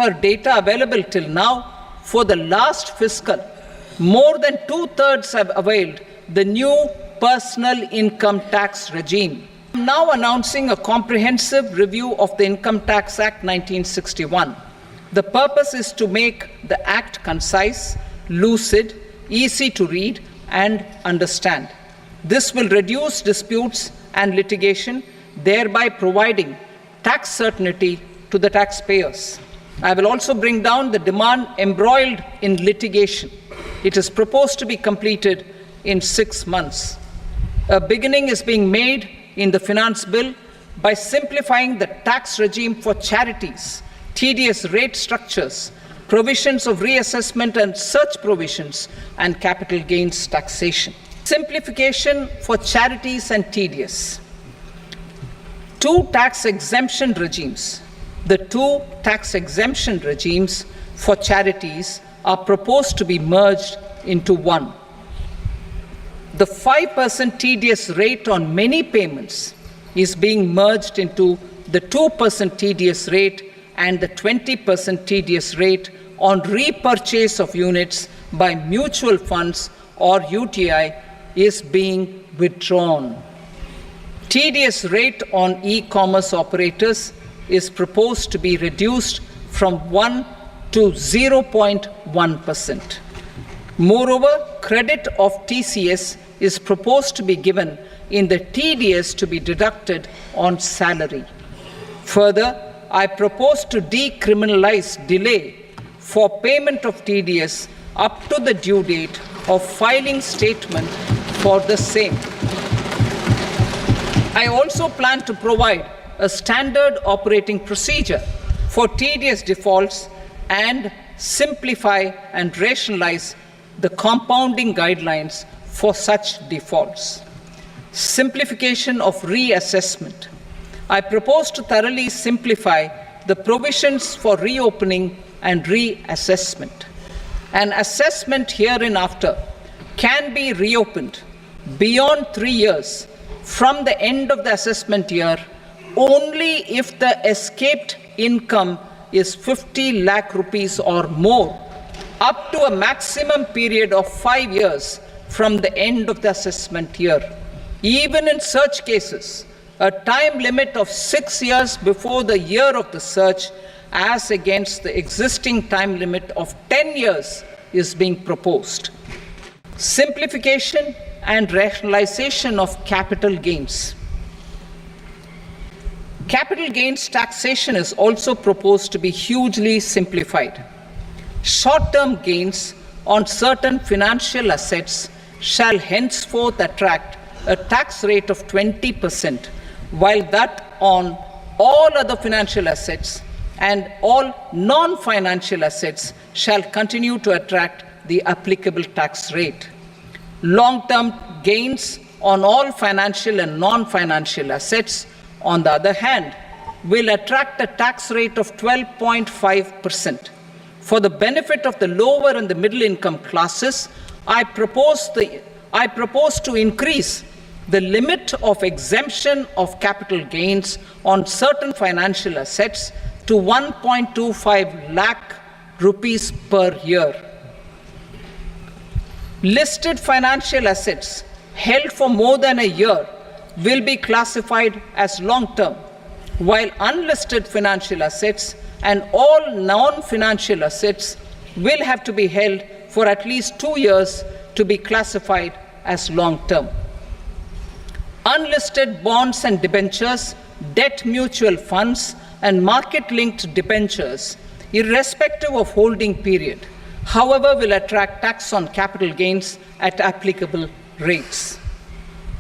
per data available till now, for the last fiscal, more than 2/3 have availed the new personal income tax regime. I'm now announcing a comprehensive review of the Income Tax Act 1961. The purpose is to make the Act concise, lucid, easy to read and understand. This will reduce disputes and litigation, thereby providing tax certainty to the taxpayers. I will also bring down the demand embroiled in litigation. It is proposed to be completed in 6 months. A beginning is being made in the Finance Bill by simplifying the tax regime for charities, TDS rate structures, provisions of reassessment and such provisions, and capital gains taxation. Simplification for charities and TDS. Two tax exemption regimes. The two tax exemption regimes for charities are proposed to be merged into one. The 5% TDS rate on many payments is being merged into the 2% TDS rate, and the 20% TDS rate on repurchase of units by mutual funds or UTI is being withdrawn. TDS rate on e-commerce operators is proposed to be reduced from 1 to 0.1%. Moreover, credit of TCS is proposed to be given in the TDS to be deducted on salary. Further, I propose to decriminalize delay for payment of TDS up to the due date of filing statement for the same. I also plan to provide a standard operating procedure for TDS defaults and simplify and rationalize the compounding guidelines for such defaults. Simplification of reassessment. I propose to thoroughly simplify the provisions for reopening and reassessment. An assessment hereinafter can be reopened beyond 3 years from the end of the assessment year only if the escaped income is 50 lakh rupees or more, up to a maximum period of 5 years from the end of the assessment year. Even in such cases, a time limit of 6 years before the year of the search, as against the existing time limit of 10 years, is being proposed. Simplification and rationalization of capital gains. Capital gains taxation is also proposed to be hugely simplified. Short-term gains on certain financial assets shall henceforth attract a tax rate of 20%, while that on all other financial assets and all non-financial assets shall continue to attract the applicable tax rate. Long-term gains on all financial and non-financial assets, on the other hand, will attract a tax rate of 12.5%. For the benefit of the lower and the middle income classes, I propose to increase the limit of exemption of capital gains on certain financial assets to 1.25 lakh rupees per year. Listed financial assets held for more than a year will be classified as long-term, while unlisted financial assets and all non-financial assets will have to be held for at least 2 years to be classified as long-term. Unlisted bonds and debentures, debt mutual funds, and market-linked debentures, irrespective of holding period, however, will attract tax on capital gains at applicable rates.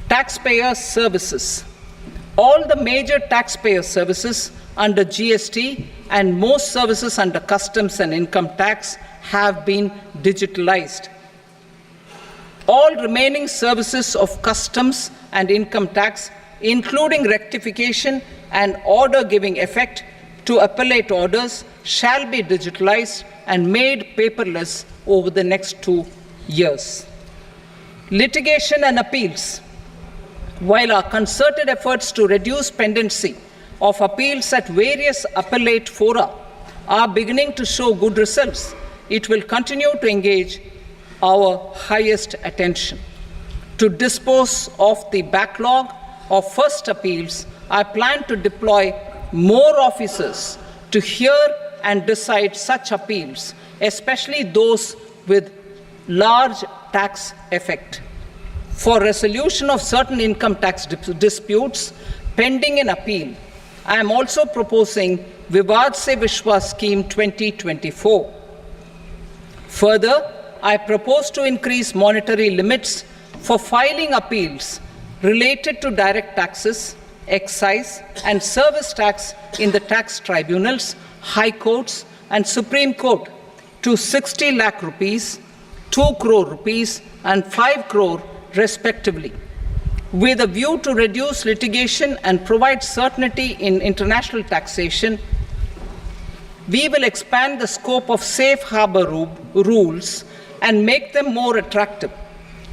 Taxpayer services. All the major taxpayer services under GST and most services under customs and income tax have been digitalized. All remaining services of customs and income tax, including rectification and order giving effect to appellate orders, shall be digitalized and made paperless over the next 2 years. Litigation and appeals. While our concerted efforts to reduce pendency of appeals at various appellate fora are beginning to show good results, it will continue to engage our highest attention. To dispose of the backlog of first appeals, I plan to deploy more officers to hear and decide such appeals, especially those with large tax effect. For resolution of certain income tax disputes pending an appeal, I am also proposing Vivad Se Vishwas Scheme 2024. Further, I propose to increase monetary limits for filing appeals related to direct taxes, excise and service tax in the tax tribunals, high courts and Supreme Court to 60 lakh rupees, 2 crore rupees and 5 crore respectively. With a view to reduce litigation and provide certainty in international taxation, we will expand the scope of safe harbor rules and make them more attractive.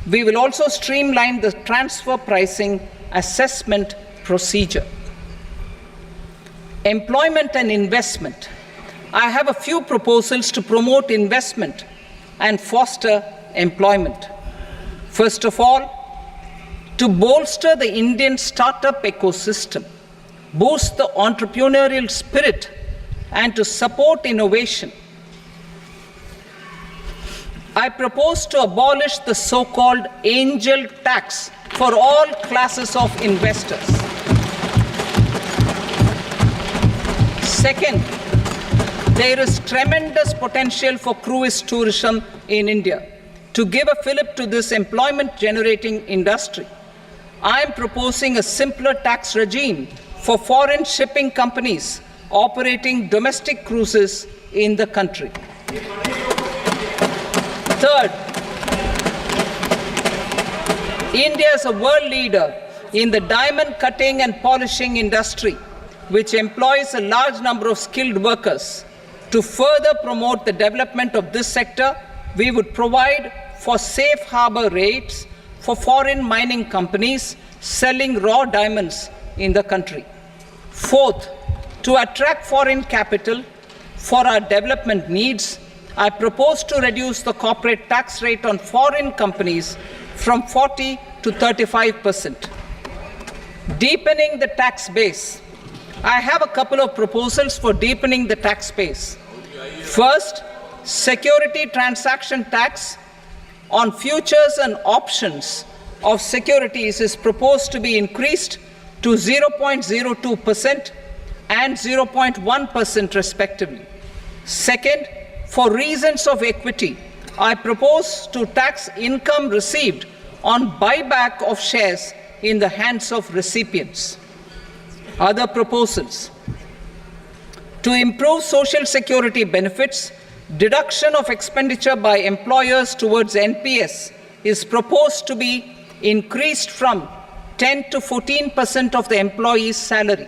We will also streamline the transfer pricing assessment procedure. Employment and investment. I have a few proposals to promote investment and foster employment. First of all, to bolster the Indian startup ecosystem, boost the entrepreneurial spirit, and to support innovation, I propose to abolish the so-called angel tax for all classes of investors. Second, there is tremendous potential for cruise tourism in India. To give a fillip to this employment-generating industry, I am proposing a simpler tax regime for foreign shipping companies operating domestic cruises in the country. Third, India is a world leader in the diamond cutting and polishing industry, which employs a large number of skilled workers. To further promote the development of this sector, we would provide for safe harbor rates for foreign mining companies selling raw diamonds in the country. Fourth, to attract foreign capital for our development needs, I propose to reduce the corporate tax rate on foreign companies from 40 to 35%. Deepening the tax base. I have a couple of proposals for deepening the tax base. First, security transaction tax on futures and options of securities is proposed to be increased to 0.02% and 0.1% respectively. Second, for reasons of equity, I propose to tax income received on buyback of shares in the hands of recipients. Other proposals: to improve social security benefits, deduction of expenditure by employers towards NPS is proposed to be increased from 10 to 14% of the employee's salary.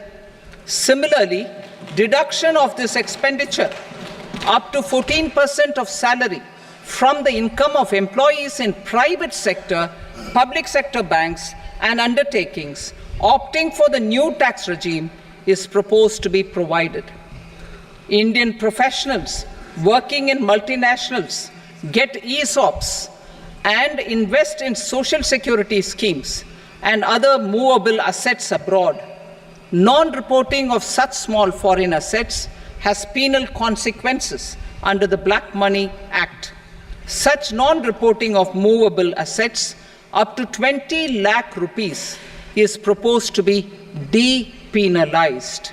Similarly, deduction of this expenditure up to 14% of salary from the income of employees in private sector, public sector banks and undertakings opting for the new tax regime is proposed to be provided. Indian professionals working in multinationals get ESOPs and invest in social security schemes and other movable assets abroad. Non-reporting of such small foreign assets has penal consequences under the Black Money Act. Such non-reporting of movable assets up to 20 lakh rupees is proposed to be depenalized.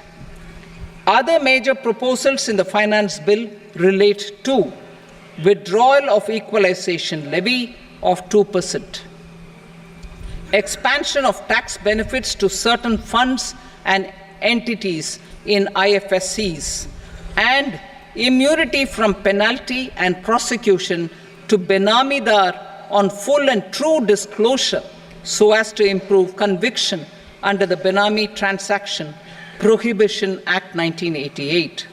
Other major proposals in the finance bill relate to withdrawal of equalization levy of 2%, expansion of tax benefits to certain funds and entities in IFSCs, and immunity from penalty and prosecution to Benamidar on full and true disclosure so as to improve conviction under the Benami Transaction Prohibition Act 1988.